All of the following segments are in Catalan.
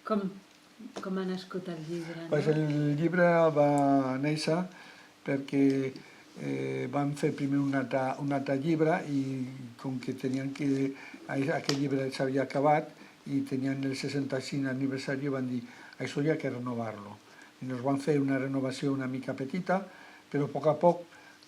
Com ha nascut el llibre? El llibre va néixer perquè van fer primer un altre llibre i com que tenien que... Aquest llibre s'havia acabat i tenien el 65 aniversari van dir això hi ha que renovar-lo. I ens van fer una renovació una mica petita, però a poc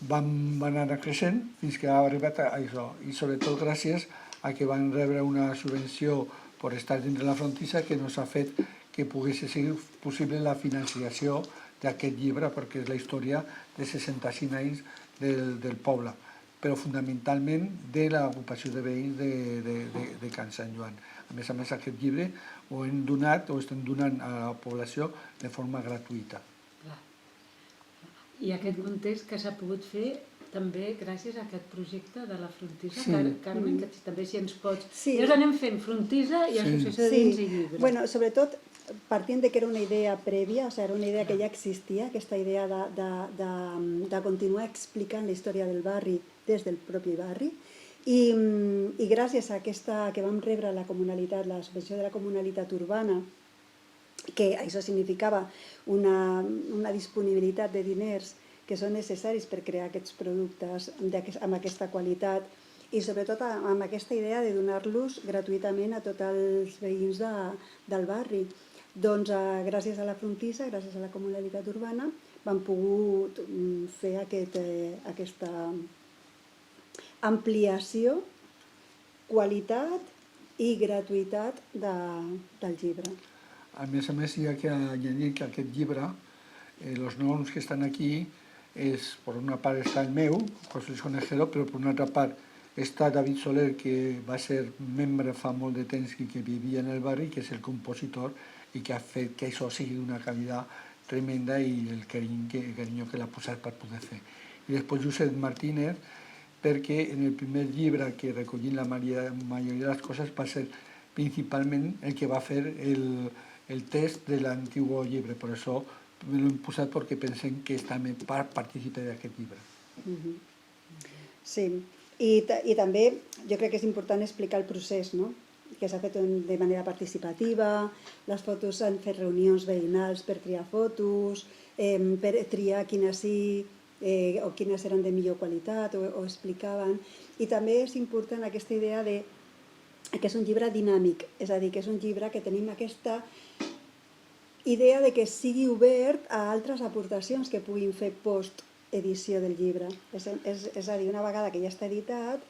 van anar creixent fins que ha arribat a això. I sobretot gràcies a que van rebre una subvenció per estar dins de la frontissa que ens ha fet que pogués ser possible la financiació d'aquest llibre, perquè és la història de 65 anys del poble, però fonamentalment de l'ocupació de veïns de Can Sant Joan. A més, aquest llibre ho hem donat, o estem donant a la població de forma gratuïta. I aquest context que s'ha pogut fer també gràcies a aquest projecte de la Frontissa. Carmen, que també si ens pots... Llavors anem fent Frontissa i Associació de Veïns i Llibre. Bueno, sobretot partint de que era una idea prèvia, o sigui, era una idea que ja existia, aquesta idea de continuar explicant la història del barri des del propi barri, i gràcies a aquesta que vam rebre la comunalitat, la subvenció de la comunalitat urbana, que això significava una disponibilitat de diners que són necessaris per crear aquests productes amb aquesta qualitat i sobretot amb aquesta idea de donar-los gratuïtament a tots els veïns del barri. Doncs gràcies a la Frontissa, gràcies a la comunalitat urbana, vam pogut fer aquesta ampliació, qualitat i gratuïtat del llibre. A més, hi ha que añadir que aquest llibre, els noms que estan aquí, per una part està el meu, José Luis Conejero, però per una altra part està David Soler, que va ser membre fa molt de temps i que vivia en el barri, que és el compositor i que ha fet que això sigui d'una qualitat tremenda i el carinyo que l'ha posat per poder fer. I després Josep Martínez, perquè en el primer llibre que recollint la majoria de les coses va ser principalment el que va fer el text de l'antic llibre. Per això me l'hem posat perquè pensem que també participa d'aquest llibre. Sí, i també jo crec que és important explicar el procés, no? Que s'ha fet de manera participativa, les fotos s'han fet reunions veïnals per triar fotos, per triar quines sí o quines eren de millor qualitat o explicaven. I també és important aquesta idea que és un llibre dinàmic, és a dir, que és un llibre que tenim aquesta idea de que sigui obert a altres aportacions que puguin fer post-edició del llibre. És a dir, una vegada que ja està editat,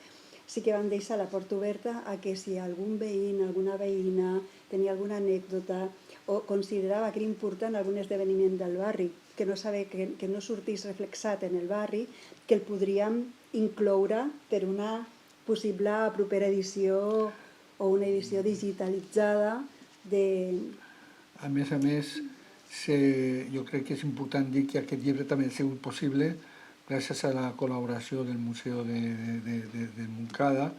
sí que vam deixar la porta oberta a que si algun veí, alguna veïna tenia alguna anècdota o considerava que era important algun esdeveniment del barri que no sortís reflexat en el barri, que el podríem incloure per una possible propera edició o una edició digitalitzada de... A més, jo crec que és important dir que aquest llibre també ha sigut possible gràcies a la col·laboració del Museu de Montcada,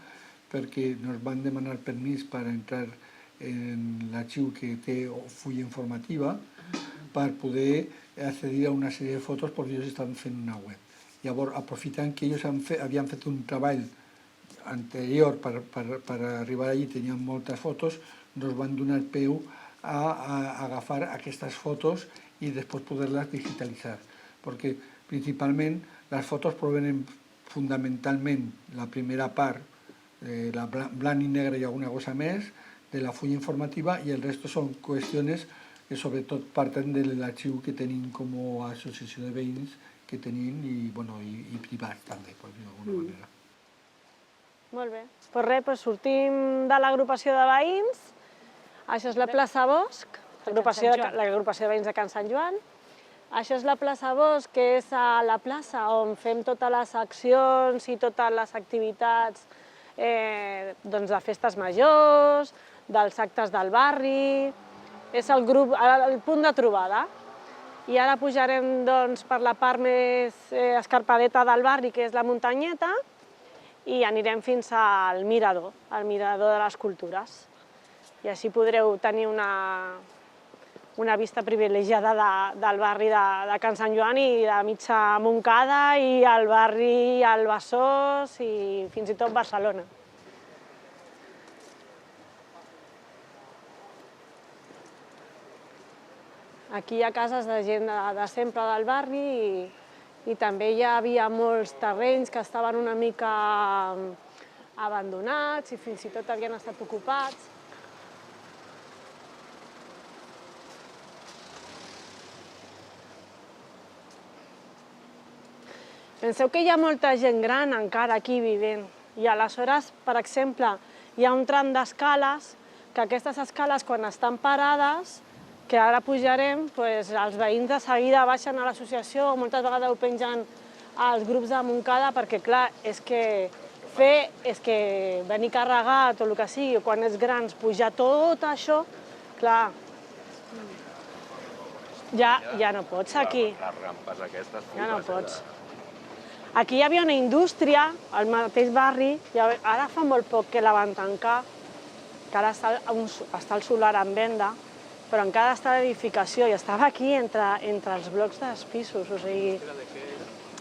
perquè ens van demanar permís per entrar en l'arxiu que té fulla informativa per poder accedir a una sèrie de fotos perquè ells estan fent una web. Llavors, aprofitant que ells havien fet un treball anterior per arribar allí, tenien moltes fotos, ens van donar peu a agafar aquestes fotos i després poder-les digitalitzar. Perquè principalment les fotos provenen fundamentalment la primera part, la blanc i negre i alguna cosa més, de la fulla informativa i el resto són qüestions que sobretot parten de l'arxiu que tenim com a associació de veïns que tenim i privats també, per dir-ho d'alguna manera. Molt bé. Doncs res, sortim de l'agrupació de veïns. Això és la plaça Bosch, l'agrupació de veïns de Can Sant Joan. Això és la plaça Bosch, que és la plaça on fem totes les accions i totes les activitats de festes majors, dels actes del barri. És el punt de trobada. I ara pujarem per la part més escarpadeta del barri, que és la muntanyeta, i anirem fins al mirador de les Cultures. I així podreu tenir una vista privilegiada del barri de Can Sant Joan i de mitja Montcada i el barri al Besòs i fins i tot Barcelona. Aquí hi ha cases de gent de sempre del barri i també hi havia molts terrenys que estaven una mica abandonats i fins i tot havien estat ocupats. Penseu que hi ha molta gent gran encara aquí vivint i aleshores, per exemple, hi ha un tram d'escales que aquestes escales quan estan parades, que ara pujarem, els veïns de seguida baixen a l'associació, moltes vegades ho pengen als grups de Montcada perquè, clar, és que venir carregat o el que sigui, quan ets grans, pujar tot això, clar, ja no pots aquí. Les rampes aquestes... Ja no pots. Aquí hi havia una indústria, al mateix barri, i ara fa molt poc que la van tancar, que ara està el solar en venda, però encara està l'edificació i estava aquí entre els blocs dels pisos, o sigui...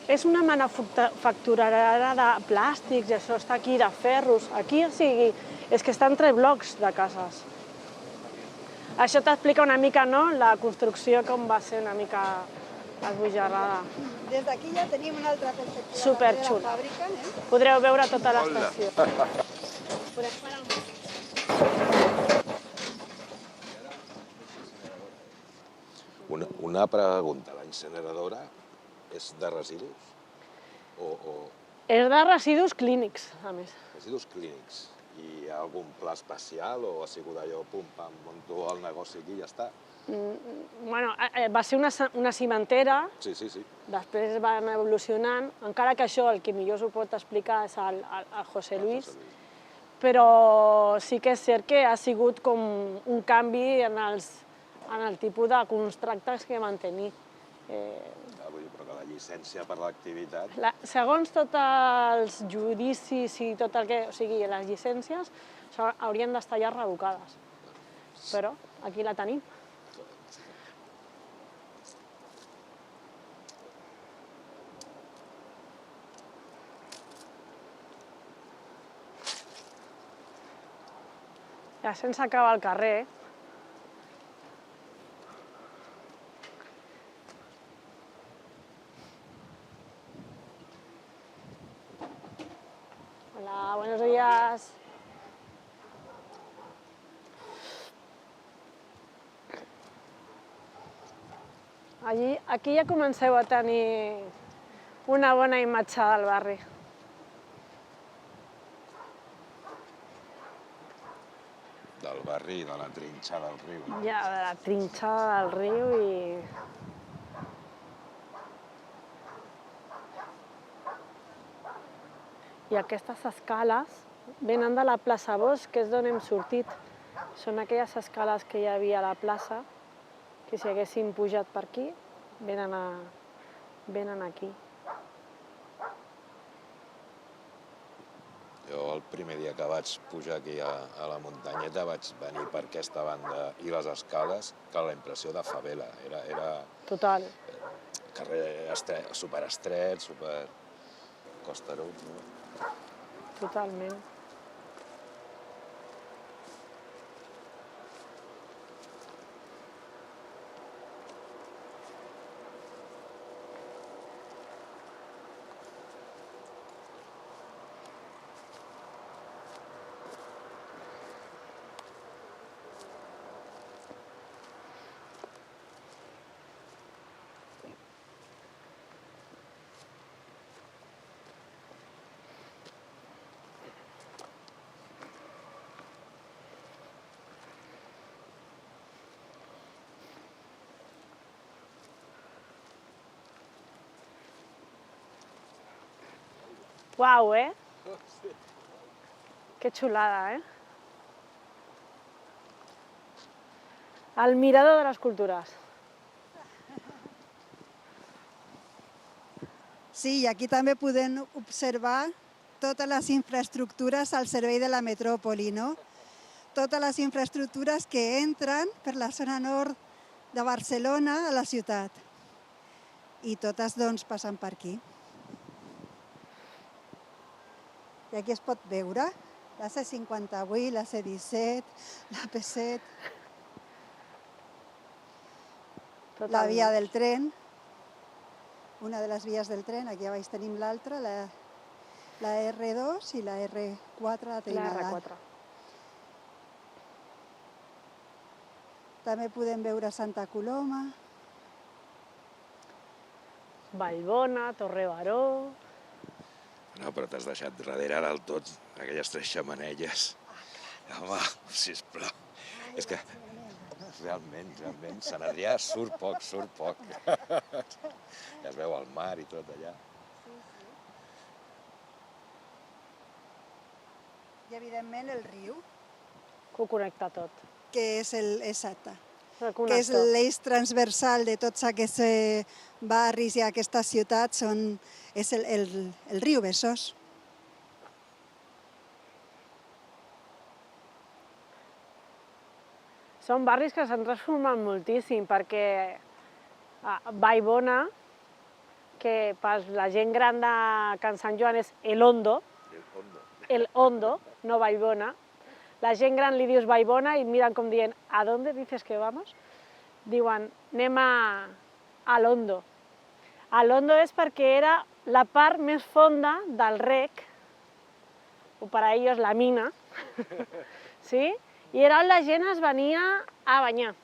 És una manufacturera de plàstics i això està aquí, de ferros, aquí, o sigui, és que està entre blocs de cases. Això t'explica una mica, no?, la construcció, com va ser una mica esbojarrada. Des d'aquí ja tenim una altra perspectiva Superxul. de la fàbrica. Podreu veure tota l'estació. Una pregunta, la incineradora és de residus? És de residus clínics, a més. Residus clínics. I hi ha algun pla especial o ha sigut allò, pum, pam, munto el negoci aquí i ja està? Bueno, va ser una cimentera, Sí. després van evolucionant, encara que això el que millor s'ho pot explicar és el José Luis, però sí que és cert que ha sigut com un canvi en el tipus de contractes que van tenir. Però que la llicència per l'activitat... Segons tots els judicis i tot el que... O sigui, les llicències haurien d'estar ja revocades. Però aquí la tenim. Ja sense acabar el carrer. Hola, buenos días. Aquí ja comenceu a tenir una bona imatge del barri. Del barri i de la trinxada del riu. Ja, de la trinxada del riu i... I aquestes escales venen de la plaça Bosch, que és d'on hem sortit. Són aquelles escales que hi havia a la plaça, que si haguéssim pujat per aquí, venen aquí. Jo el primer dia que vaig pujar aquí a la muntanyeta vaig venir per aquesta banda i les escales, que la impressió de favela. Era Total. carrer superestret, super costerut. Totalment. Uau, eh? Que xulada, eh? El mirador de les cultures. Sí, i aquí també podem observar totes les infraestructures al servei de la metròpoli, no? Totes les infraestructures que entren per la zona nord de Barcelona a la ciutat. I totes, doncs, passen per aquí. I aquí es pot veure la C58, la C17, la P7... la via del tren, una de les vies del tren, aquí a baix tenim l'altra, la R2 i la R4 la tenim a dalt. R4. També podem veure Santa Coloma. Vallbona, Torre Baró... No, però t'has deixat darrere del tot aquelles 3 xemeneies. Home, sisplau. És que realment, Sant Adrià surt poc. Ja es veu el mar i tot allà. I evidentment el riu, Que ho connecta tot. que és exacte, El que és connector. l'eix transversal de tots aquests barris i aquestes ciutats, és el riu Besòs. Són barris que s'han transformat moltíssim, perquè a Vallbona, que per la gent gran de Can Sant Joan és el Hondo, no Vallbona, la gent gran li dius Vallbona i miren com dient ¿a dónde dices que vamos? Diuen anem a l'Hondo. L'Hondo és perquè era la part més fonda del rec, o per a ells la mina, sí? I era on la gent es venia a banyar.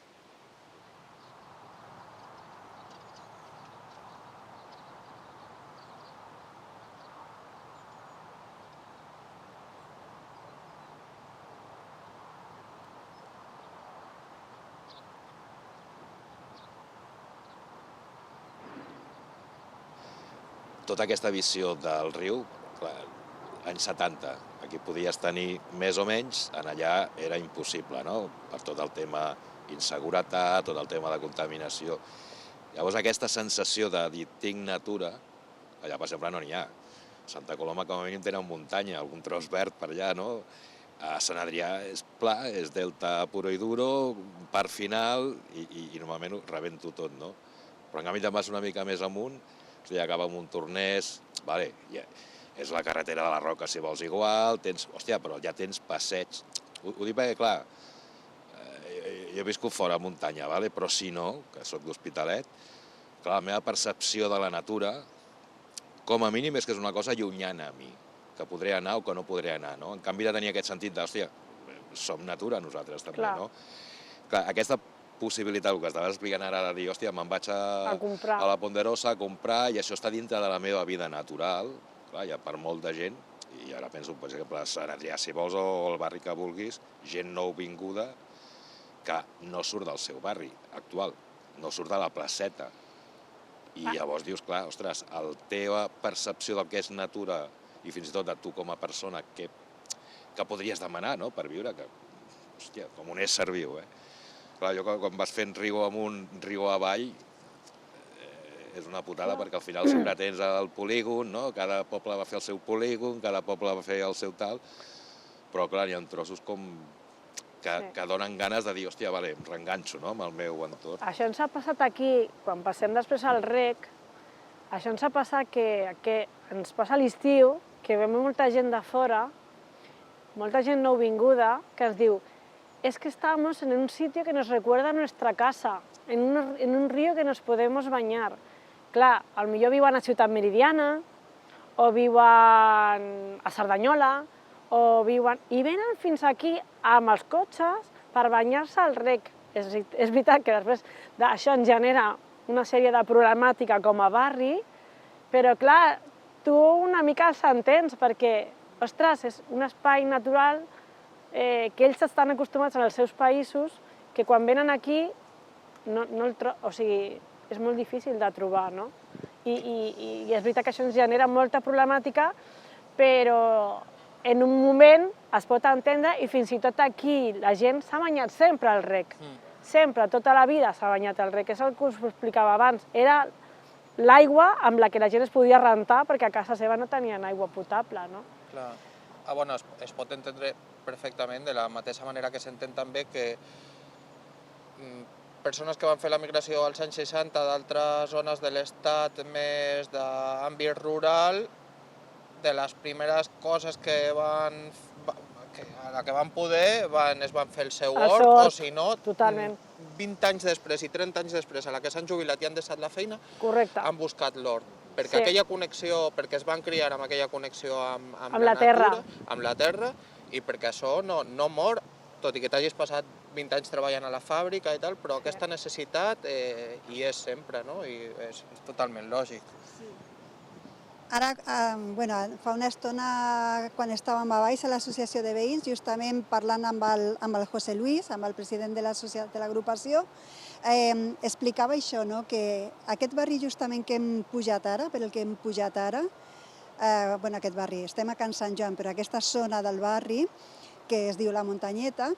Tota aquesta visió del riu, clar, anys 70, aquí podies tenir més o menys, en allà era impossible, no? Per tot el tema inseguretat, tot el tema de contaminació. Llavors aquesta sensació de dir tinc natura, allà per exemple no n'hi ha. Santa Coloma com a mínim tenen muntanya, algun tros verd per allà, no? A Sant Adrià és pla, és delta puro i duro, part final, i normalment ho rebento tot, no? Però en canvi te'n vas una mica més amunt, o sigui, acaba amb un tornès, vale, és la carretera de la Roca si vols igual, però ja tens passeig. Ho dic perquè, clar, jo he viscut fora a muntanya, vale? Però si no, que soc d'Hospitalet, clar, la meva percepció de la natura, com a mínim és que és una cosa llunyana a mi, que podré anar o que no podré anar, no? En canvi de tenir aquest sentit de, hòstia, som natura nosaltres també, no? Clar, aquesta possibilitat, el que estaves explicant ara, de dir, hòstia, me'n vaig a la Ponderosa a comprar i això està dintre de la meva vida natural, clar, ja per molta gent, i ara penso, per exemple, a Sant Adrià, si vols, o el barri que vulguis, gent nouvinguda que no surt del seu barri actual, no surt de la placeta. I llavors dius, clar, ostres, la teva percepció del que és natura i fins i tot de tu com a persona, que podries demanar, no?, per viure, que, hòstia, com un ésser viu, Clar, jo quan vas fent riu amunt, riu avall, és una putada perquè al final sempre tens el polígon, no? Cada poble va fer el seu polígon, cada poble va fer el seu tal, però clar, hi ha trossos com que donen ganes de dir, hòstia, vale, em reenganxo, no?, amb el meu entorn. Això ens ha passat aquí, quan passem després al rec, això ens ha passat que ens passa a l'estiu, que veiem molta gent de fora, molta gent nouvinguda, que ens diu es que estamos en un sitio que nos recuerda a nuestra casa, en un río que nos podemos bañar. Clar, potser viuen a Ciutat Meridiana, o viuen a Cerdanyola, o viuen... I venen fins aquí amb els cotxes per banyar-se al rec. És veritat que després això ens genera una sèrie de problemàtica com a barri, però clar, tu una mica els entens perquè, ostres, és un espai natural que ells estan acostumats en els seus països, que quan venen aquí és molt difícil de trobar, no? I és veritat que això ens genera molta problemàtica, però en un moment es pot entendre i fins i tot aquí la gent s'ha banyat sempre al rec. Sempre, tota la vida s'ha banyat al rec. És el que us explicava abans. Era l'aigua amb la que la gent es podia rentar perquè a casa seva no tenien aigua potable, no? Clar. Bueno, es pot entendre perfectament, de la mateixa manera que s'entén també que persones que van fer la migració als anys 60 d'altres zones de l'estat més d'àmbit rural, de les primeres coses que a la que van poder es van fer el seu El hort, seu hort, o si no, totalment. 20 anys després i 30 anys després, a la que s'han jubilat i han deixat la feina, Correcte. han buscat l'hort. Perquè Sí. aquella connexió, perquè es van criar amb aquella connexió amb la terra. natura, amb la terra, i perquè això no mor, tot i que t'hagis passat 20 anys treballant a la fàbrica i tal, però aquesta necessitat hi és sempre, no? I és totalment lògic. Ara, fa una estona, quan estàvem a baix a l'associació de veïns, justament parlant amb el José Luis, amb el president de l'agrupació, explicava això, no? Que aquest barri justament que hem pujat ara, per el que hem pujat ara, aquest barri, estem a Can Sant Joan, però aquesta zona del barri, que es diu la Muntanyeta,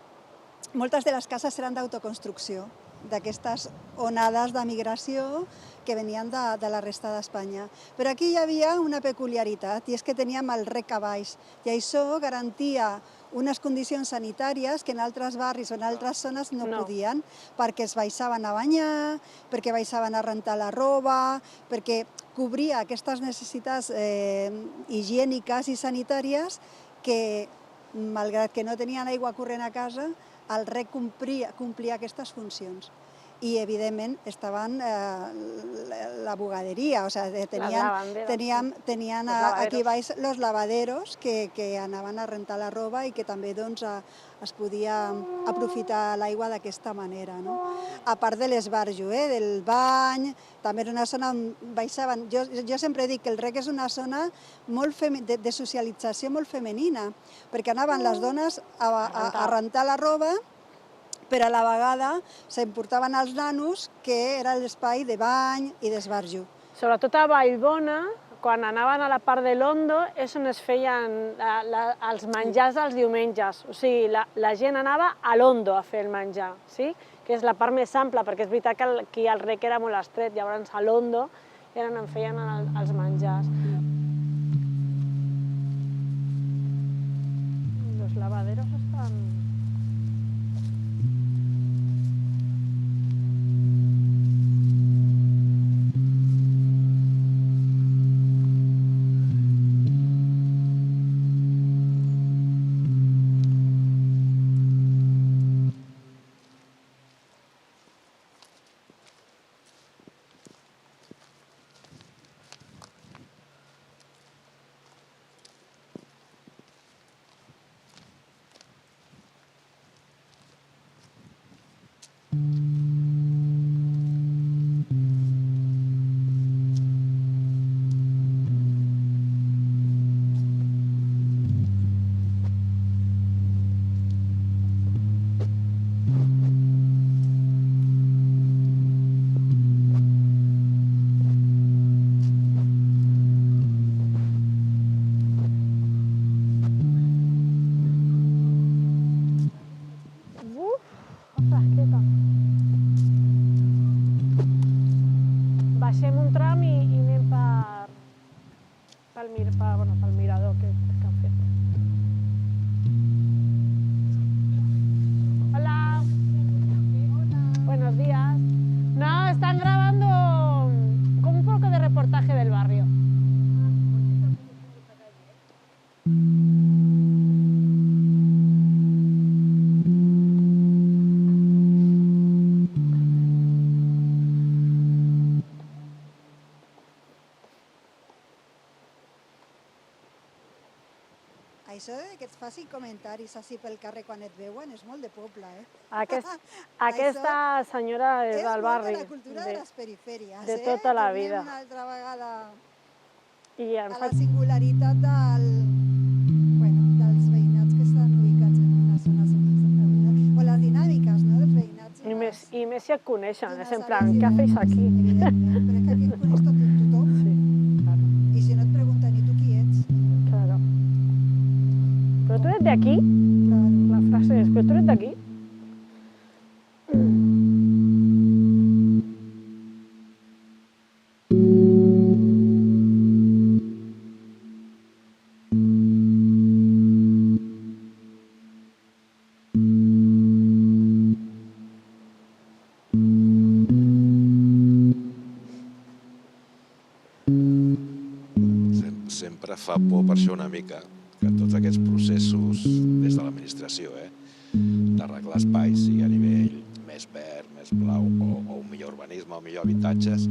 moltes de les cases eren d'autoconstrucció, d'aquestes onades de migració que venien de la resta d'Espanya. Però aquí hi havia una peculiaritat, i és que teníem el rec a baix, i això garantia unes condicions sanitàries que en altres barris o en altres zones no podien, perquè es baixaven a banyar, perquè baixaven a rentar la roba, perquè cobria aquestes necessitats higièniques i sanitàries que, malgrat que no tenien aigua corrent a casa, el rec complia aquestes funcions. I, evidentment, estaven la bugaderia, o sigui, tenien aquí baix els lavaderos que anaven a rentar la roba i que també es podia aprofitar l'aigua d'aquesta manera. A part de l'esbarjo, del bany, també era una zona on baixaven. Jo sempre dic que el rec és una zona de socialització molt femenina, perquè anaven les dones a rentar la roba, però a la vegada s'emportaven els nanos, que era l'espai de bany i d'esbarjo. Sobretot a Vallbona, quan anaven a la part de l'Ondo, és on es feien els menjars dels diumenges. O sigui, la gent anava a l'Ondo a fer el menjar, que és la part més ampla, perquè és veritat que aquí el rec era molt estret, llavors a l'Ondo era on feien els menjars. Los lavaderos estan... Baixem un tram i anem pel mirador que han fet. Hola. Buenos días. No, están grabando como un poco de reportaje del barrio. Això que et faci comentaris així pel carrer quan et veuen és molt de poble, Aquesta senyora és del barri. És molt de la cultura de les perifèries, de tota la vida. Tornem una altra vegada a la singularitat dels veïnats que estan ubicats en una zona, o les dinàmiques dels veïnats. I més si et coneixen, és en plan, què feis aquí? Evidentment, però és que aquí et coneix tothom. Sí, claro. I si no et pregunten, i tu qui ets? Claro. ¿Pero tú eres de aquí? Claro. La frase es, ¿pero tú eres de aquí? Sempre fa por per això una mica que tots aquests processos des de l'administració, d'arreglar espais, sigui a nivell més verd, més blau, o un millor urbanisme, o millor habitatges,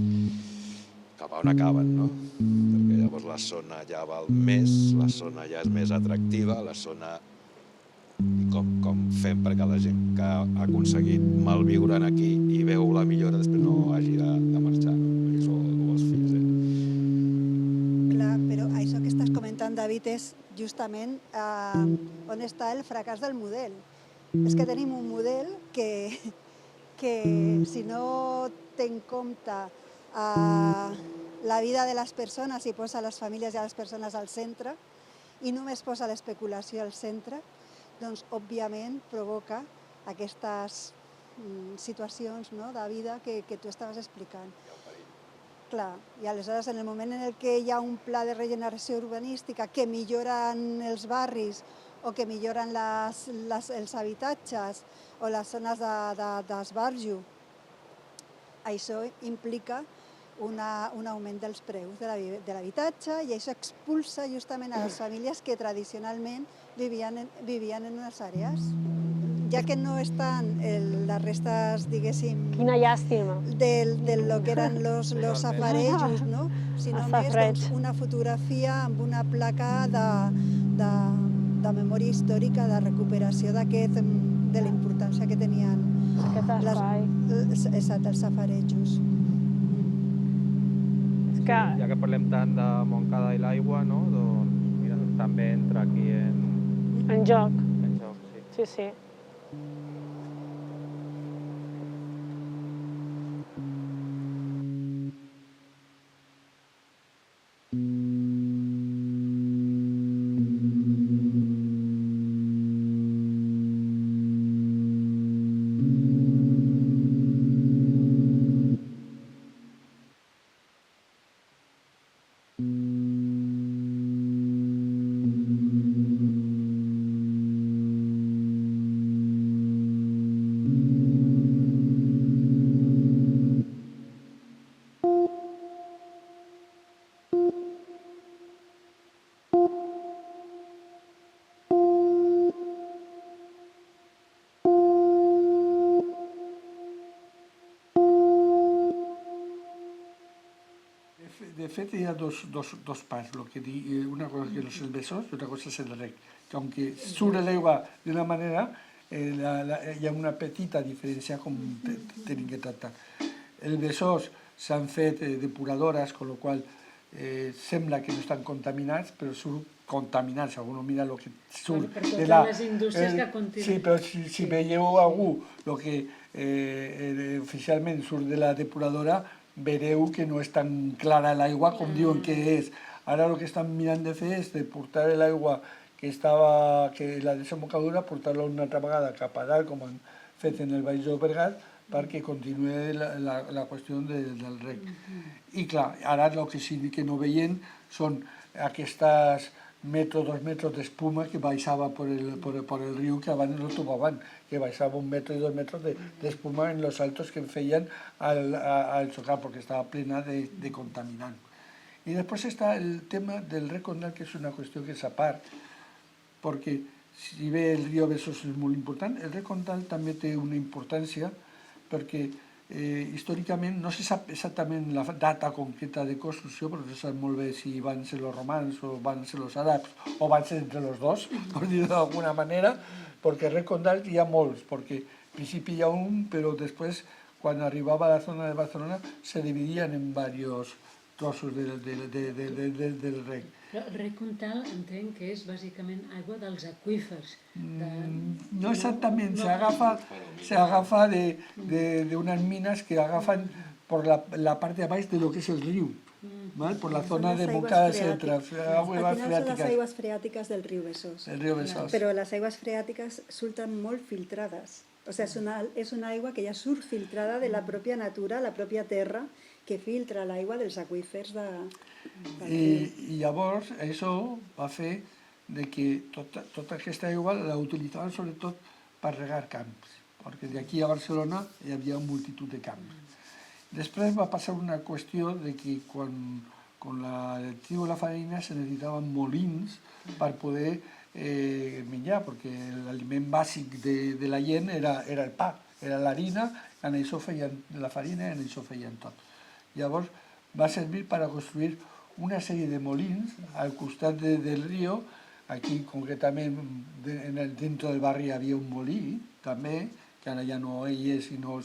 cap a on acaben, no? Perquè llavors la zona ja val més, la zona ja és més atractiva, la zona... Com fem perquè la gent que ha aconseguit malviure aquí i veu la millora després no hagi de marxar, no? O els fills, Clar, però això que estàs comentant, David, és justament on està el fracàs del model. És que tenim un model que si no té en compte la vida de les persones i posa les famílies i les persones al centre i només posa l'especulació al centre, doncs, òbviament, provoca aquestes situacions de vida que tu estaves explicant. Clar, i aleshores, en el moment en què hi ha un pla de regeneració urbanística que milloren els barris o que milloren els habitatges o les zones d'esbarjo, això implica un augment dels preus de l'habitatge i això expulsa justament a les famílies que tradicionalment vivien en unes àrees. Ja que no estan les restes, diguéssim... Quina llàstima. De lo que eren los safarejos, no? Sinó més una fotografia amb una placa de memòria històrica, de recuperació de la importància que tenien els safarejos. Ja que parlem tant de Montcada i l'aigua, no? Doncs mira, també entra aquí en joc. Sí. Sí. De fet, hi ha dos parts. Una cosa que és el besòs i una cosa és el rec. Que aunque surt l'aigua d'una manera, hi ha una petita diferència com tenim que tractar. El besòs s'han fet depuradores, amb la qual sembla que no estan contaminats, però surt contaminat, si algú no mira el que surt per totes les indústries que continuen. Sí, però si veieu algú el que oficialment surt de la depuradora, vereu que no és tan clara l'aigua com diuen que és. Ara el que estan mirant de fer és de portar l'aigua que la desembocadura, portar-la una altra vegada cap a dalt, com han fet en el Baix Llobregat, perquè continuï la qüestió del rec. I clar, ara el que sí que no veiem són aquestes 2 metres d'espuma que baixava per el riu, que abans no trobaven, que baixava 1 metre i 2 metres d'espuma en los saltos que feien al xocar, perquè estava plena de contaminant. I després està el tema del rec condal, que és una qüestió que és a part, perquè si bé el riu Besòs és molt important, el rec condal també té una importància perquè històricament no se sap exactament la data concreta de construcció, però se sap molt bé si van ser els romans o van ser els àrabs o van ser entre els dos, per dir-ho d'alguna manera, perquè rec condal hi ha molts, perquè al principi hi ha un, però després, quan arribava a la zona de Barcelona, se dividien en diversos trossos del rec. Però el rec condal entenc que és bàsicament aigua dels aqüífers. No exactament, s'agafa d'unes mines que agafen per la part de baix de lo que és el riu, per la zona de Montcada, etc. Al final són les aigües freàtiques del riu Besòs. Però les aigües freàtiques surten molt filtrades. O sigui, és una aigua que ja surt filtrada de la pròpia natura, la pròpia terra, que filtra l'aigua dels aqüífers del riu. I llavors això va fer que tota aquesta aigua la utilitzaven sobretot per regar camps, perquè d'aquí a Barcelona hi havia multitud de camps. Després va passar una qüestió de que quan el trigo i la farina se necessitaven molins per poder menjar, perquè l'aliment bàsic de la gent era el pa, era l'harina, en això feien la farina, en això feien tot. Llavors va servir per a construir una sèrie de molins al costat del riu. Aquí concretament dentro del barri hi havia un molí també, que ara ja no hi és, sinó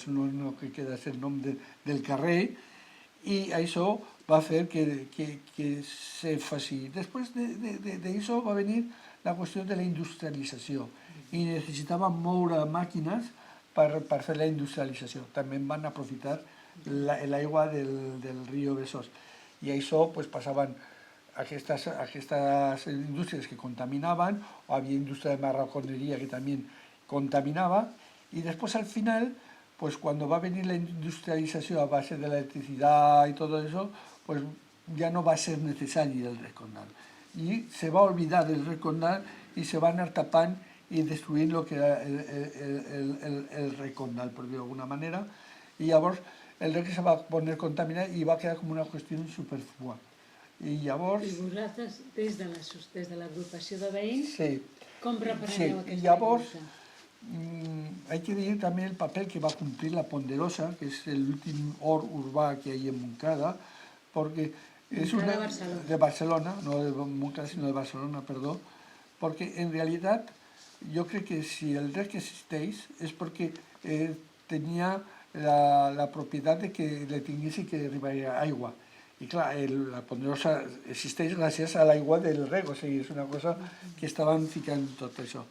que queda el nom del carrer, i això va fer que se faci. Després d'això va venir la qüestió de la industrialització i necessitaven moure màquines per fer la industrialització. També van aprofitar l'aigua del riu Besòs. I això passaven aquestes indústries que contaminaven, o havia indústria de marroconeria que també contaminava, i després al final, cuando va a venir la industrialización a base de la electricidad y todo eso, pues ya no va a ser necesario el Recondal. Y se va a olvidar del Recondal y se van a ir tapant y destruir lo que era el Recondal, por decirlo de alguna manera. Y llavors el rec se va a poner contaminat i va quedar com una qüestió superflua. I llavors... I vosaltres, des de l'agrupació de veïns, sí, com repreneu aquesta i llavors, lluita? Hay que decir también el papel que va a cumplir la Ponderosa, que es el último or urbà que hay en Montcada, porque es una de Barcelona, no de Montcada, sino de Barcelona, perdón, porque en realidad yo creo que si el rec existeix és perquè tenia la propietat de que le tinguessi que arribar aigua. I clar, la Ponderosa existeix gràcies a l'aigua del rec, o sigui, és una cosa que estaven ficant tot això.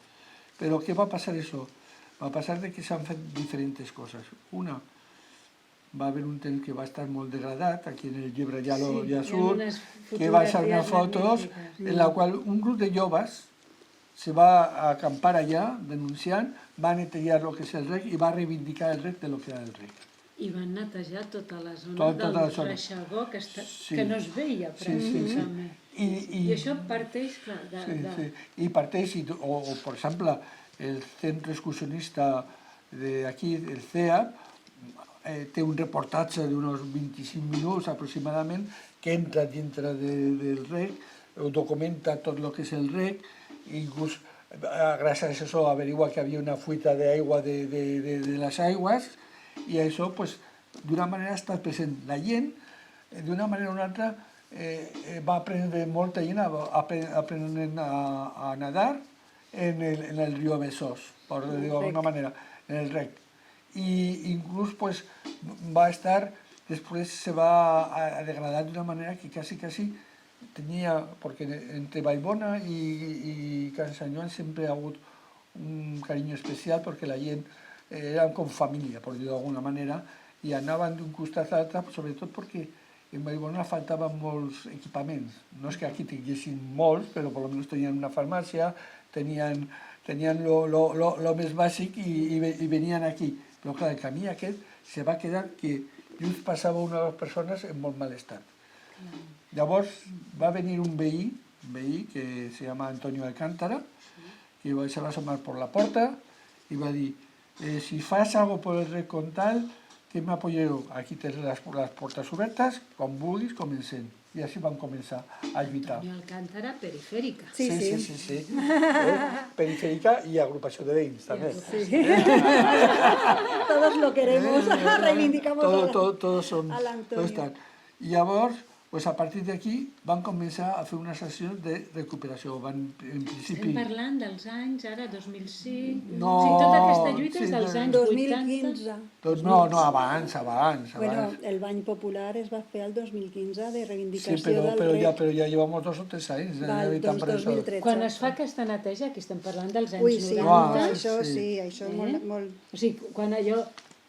Però què va passar això? Va passar que s'han fet diferents coses. Una, va haver un temps que va estar molt degradat, aquí en el llibre ja surt, que va ser unes fotos en la qual un grup de joves se va acampar allà denunciant, va netejar el que és el rec i va reivindicar el rec de lo que era el rec. I van netejar tota la zona del reixegó que no es veia pràcticament. I això parteix, clar, de... I parteix, o per exemple, el centre excursionista d'aquí, el CEA, té un reportatge d'uns 25 minuts aproximadament que entra dintre del rec, documenta tot el que és el rec, i inclús gràcies a això averigua que hi havia una fuita d'aigua de les aigües, i això d'una manera està present. La gent, d'una manera o una altra, va aprendre molta gent aprenent a nedar en el riu Besòs, per dir-ho d'alguna manera, en el rec. I inclús va estar, després se va degradar d'una manera que quasi tenia, perquè entre Vallbona i Can Sant Joan sempre ha hagut un carinyo especial perquè la gent eren com família, per dir-ho d'alguna manera, i anaven d'un costat a l'altre, sobretot perquè en Vallbona faltaven molts equipaments. No és que aquí tinguessin molts, però almenys tenien una farmàcia, tenien lo més bàsic i venien aquí. Però clar, el camí aquest se va quedar que just passava una de les persones en molt mal estat. Llavors va venir un veí que se llama Antonio Alcántara, que se va asomar por la porta y va a decir, si fas algo por el Recondal, que me apoyeu. Aquí tens les portes obertes, quan vulguis comencem. I així vam començar a lluitar. Antonio Alcántara, perifèrica. Sí. Perifèrica i agrupació de veïns, també. Todos lo queremos, reivindicamos a l'Antonio. I llavors, a partir d'aquí van començar a fer una sessió de recuperació. Estem parlant dels anys, ara, 2005... No, o sigui, tota aquesta lluita és dels anys 2015. 80... No, abans. Bueno, el bany popular es va fer el 2015 de reivindicació del rec. Sí, però ja llevamos 2 o 3 anys. Val, doncs 2013. Quan es fa aquesta neteja, aquí estem parlant dels anys 90... Això molt... O sigui, quan allò...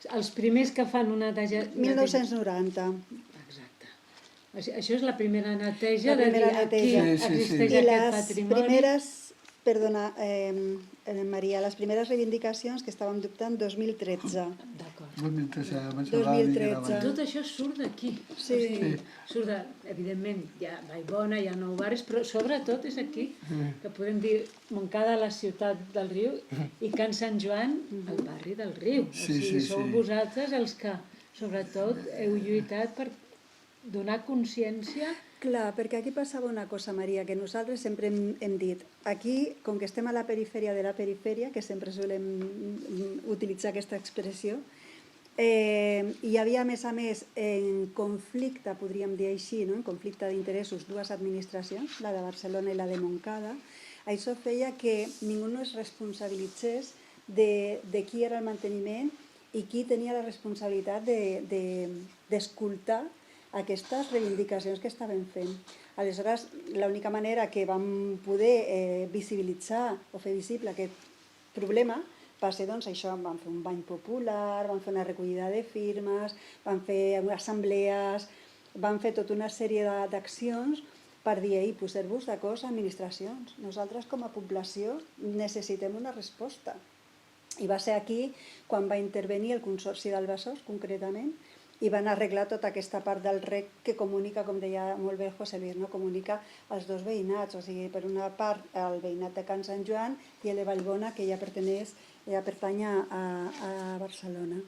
Els primers que fan una neteja... 1990. Això és la primera neteja de dir aquí existeix aquest patrimoni. Perdona, Maria, les primeres reivindicacions que estàvem dubtant 2013. D'acord. 2013. Tot això surt d'aquí. Sí. Surt evidentment, hi ha Vallbona, hi ha Nou Barris, però sobretot és aquí, que podem dir Montcada, la ciutat del riu, i Can Sant Joan, el barri del riu. O sigui, sou vosaltres els que, sobretot, heu lluitat per donar consciència Clar, perquè aquí passava una cosa, Maria, que nosaltres sempre hem dit. Aquí, com que estem a la perifèria de la perifèria, que sempre solem utilitzar aquesta expressió, hi havia, a més, en conflicte, podríem dir així, no? En conflicte d'interessos, dues administracions, la de Barcelona i la de Montcada. Això feia que ningú no es responsabilitzés de qui era el manteniment i qui tenia la responsabilitat d'escoltar aquestes reivindicacions que estaven fent. Aleshores, l'única manera que vam poder visibilitzar o fer visible aquest problema va ser això, vam fer un bany popular, vam fer una recollida de firmes, vam fer assemblees, vam fer tota una sèrie d'accions per dir, ei, poseu-vos d'acord administracions. Nosaltres com a població necessitem una resposta. I va ser aquí quan va intervenir el Consorci del Besòs, concretament, i van arreglar tota aquesta part del rec que comunica, com deia molt bé el José Luis, no? Comunica els dos veïnats, o sigui, per una part el veïnat de Can Sant Joan i el de Vallbona, que ja pertany a Barcelona.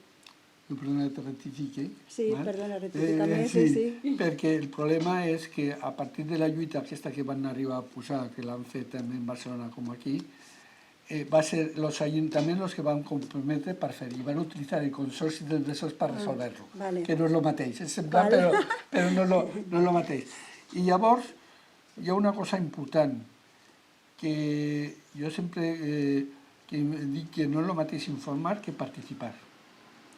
Perdona que te rectifique. Sí, perdona, rectifica-me, sí. Perquè el problema és que a partir de la lluita aquesta que van arribar a posar, que l'han fet tant en Barcelona com aquí, va ser els ajuntaments els que van comprometre per fer i van utilitzar el Consorci dels Besòs per resoldre-lo, que no és el mateix, és semblant però no és el mateix. I llavors hi ha una cosa important, que jo sempre dic que no és el mateix informar que participar.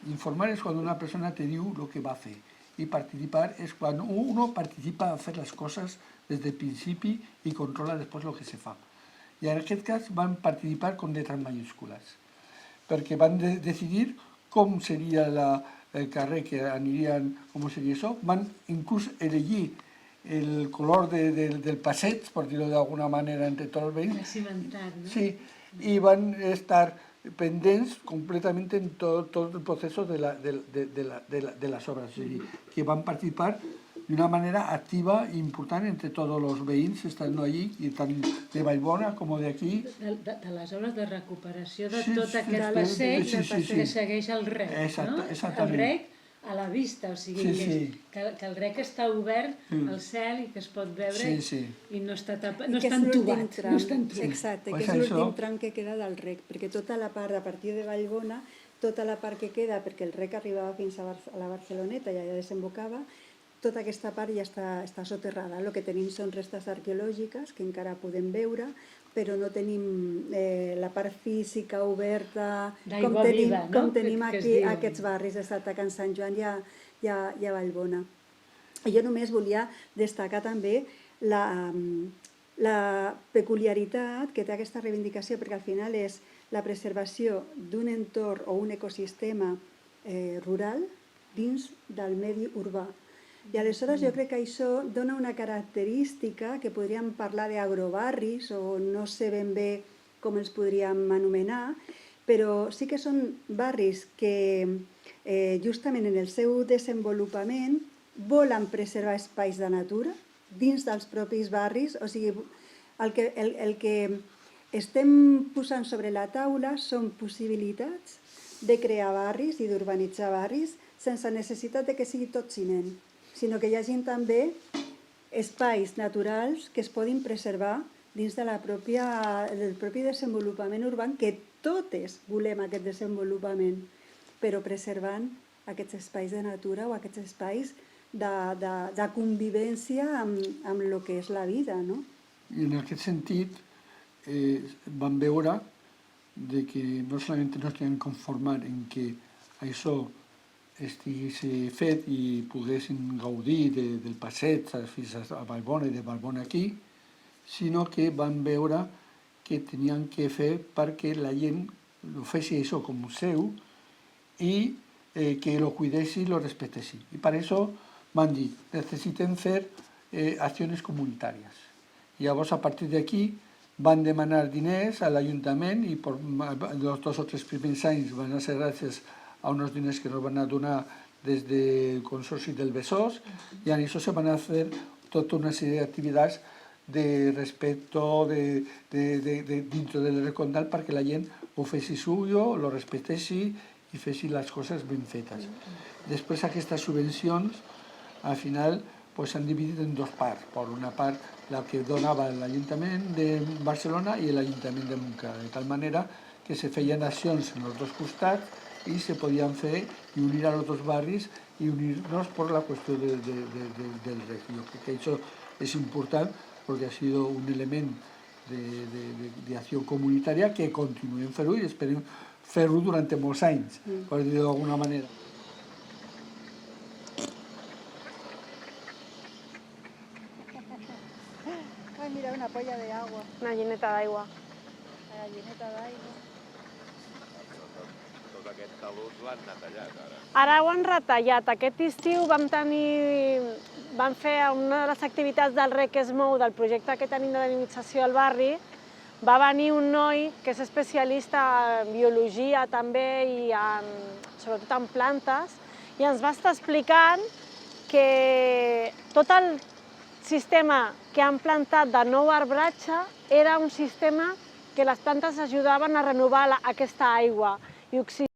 Informar és quan una persona te diu el que va fer i participar és quan uno participa a fer les coses des del principi i controla després el que se fa. I en aquest cas van participar amb lletres majúscules, perquè van decidir com seria el carrer que anirien, com seria això, van inclús elegir el color del passeig, per dir-ho d'alguna manera, entre tots els veïns. Cimentat, no? Sí, i van estar pendents completament en tot el procés de les obres, és a dir, que van participar d'una manera activa i important entre tots els veïns estant allí, i tant de Vallbona com d'aquí. De les obres de recuperació de tot aquest passeig que segueix el rec, no? El rec a la vista, o sigui, que el rec està obert al cel i que es pot veure i no està entubat. Exacte, que és l'últim tram que queda del rec, perquè tota la part, a partir de Vallbona, tota la part que queda, perquè el rec arribava fins a la Barceloneta i allà desembocava, tota aquesta part ja està soterrada. El que tenim són restes arqueològiques que encara podem veure, però no tenim la part física oberta com tenim aquí aquests barris, a Can Sant Joan i a Vallbona. Jo només volia destacar també la peculiaritat que té aquesta reivindicació, perquè al final és la preservació d'un entorn o un ecosistema rural dins del medi urbà. I aleshores jo crec que això dona una característica que podríem parlar d'agrobarris o no sé ben bé com els podríem anomenar, però sí que són barris que justament en el seu desenvolupament volen preservar espais de natura dins dels propis barris, o sigui, el que estem posant sobre la taula són possibilitats de crear barris i d'urbanitzar barris sense necessitat de que sigui tot ciment, sinó que hi hagi també espais naturals que es poden preservar dins del propi desenvolupament urbà, que totes volem aquest desenvolupament, però preservant aquests espais de natura o aquests espais de convivència amb el que és la vida, no? I en aquest sentit vam veure que no solament no estem conformant en que això estigués fet i poguessin gaudir del passeig fins a Vallbona i de Vallbona aquí, sinó que van veure que tenien que fer perquè la gent ho fessi això com seu i que lo cuidessi i lo respectessi. I per això van dir, necessitem fer accions comunitàries. I llavors, a partir d'aquí, van demanar diners a l'Ajuntament i els 2 o 3 primers anys van ser gràcies a uns diners que nos van a donar des del Consorci del Besòs i en això se van a fer tota una sèrie d'activitats de respecte dintre del recondal perquè la gent ho fessi suyo, lo respectessi i fessi les coses ben fetes. Després aquestes subvencions, al final, pues s'han dividit en dos parts. Per una part, la que donava l'Ajuntament de Barcelona i l'Ajuntament de Montcada, de tal manera que se feien accions en els dos costats i se podien fer i unir a los dos barris i unir-nos per la qüestió del rec. Jo crec que això és important perquè ha sido un element de acció comunitària que continuem fer-ho i esperem fer-ho durant molts anys, per dir-ho d'alguna manera. Ai, mira, una polla de agua. Una gallineta d'aigua. La gallineta d'aigua. Tot aquest talús l'han netallat, ara. Ara ho han retallat. Aquest estiu vam fer una de les activitats del Rec es Mou, del projecte que tenim de dinamització al barri. Va venir un noi que és especialista en biologia també i sobretot en plantes, i ens va estar explicant que tot el sistema que han plantat de nou arbratge era un sistema que les plantes ajudaven a renovar aquesta aigua i oxigenar